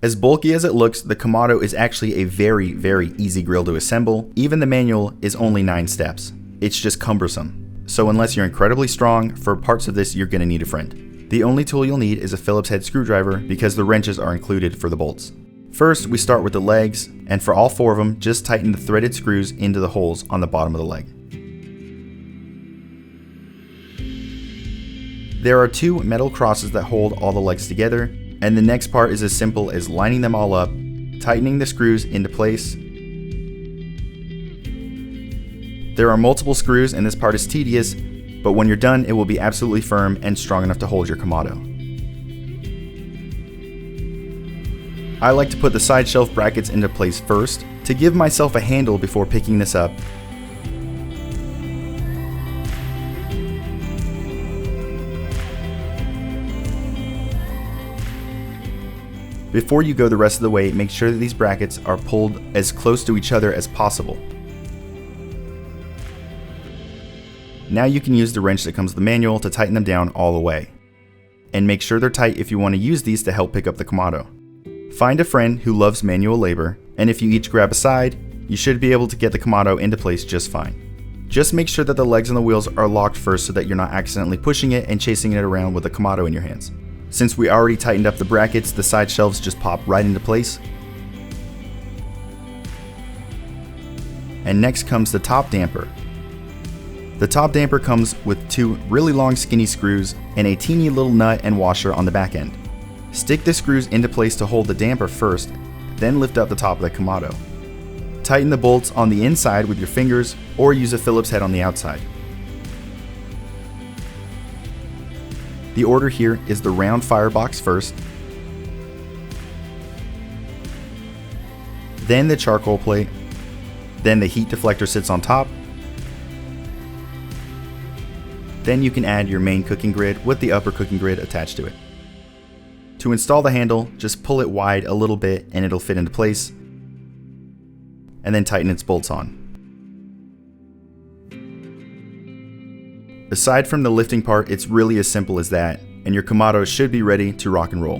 As bulky as it looks, the Kamado is actually a very, very easy grill to assemble. Even the manual is only 9 steps. It's just cumbersome. So unless you're incredibly strong, for parts of this you're going to need a friend. The only tool you'll need is a Phillips head screwdriver because the wrenches are included for the bolts. First, we start with the legs, and for all 4 of them, just tighten the threaded screws into the holes on the bottom of the leg. There are 2 metal crosses that hold all the legs together, and the next part is as simple as lining them all up, tightening the screws into place. There are multiple screws and this part is tedious, but when you're done it will be absolutely firm and strong enough to hold your Kamado. I like to put the side shelf brackets into place first to give myself a handle before picking this up. Before you go the rest of the way, make sure that these brackets are pulled as close to each other as possible. Now you can use the wrench that comes with the manual to tighten them down all the way. And make sure they're tight if you want to use these to help pick up the Kamado. Find a friend who loves manual labor, and if you each grab a side, you should be able to get the Kamado into place just fine. Just make sure that the legs and the wheels are locked first so that you're not accidentally pushing it and chasing it around with the Kamado in your hands. Since we already tightened up the brackets, the side shelves just pop right into place. And next comes the top damper. The top damper comes with 2 really long skinny screws and a teeny little nut and washer on the back end. Stick the screws into place to hold the damper first, then lift up the top of the Kamado. Tighten the bolts on the inside with your fingers or use a Phillips head on the outside. The order here is the round firebox first, then the charcoal plate, then the heat deflector sits on top, then you can add your main cooking grid with the upper cooking grid attached to it. To install the handle, just pull it wide a little bit and it'll fit into place, and then tighten its bolts on. Aside from the lifting part, it's really as simple as that, and your Kamado should be ready to rock and roll.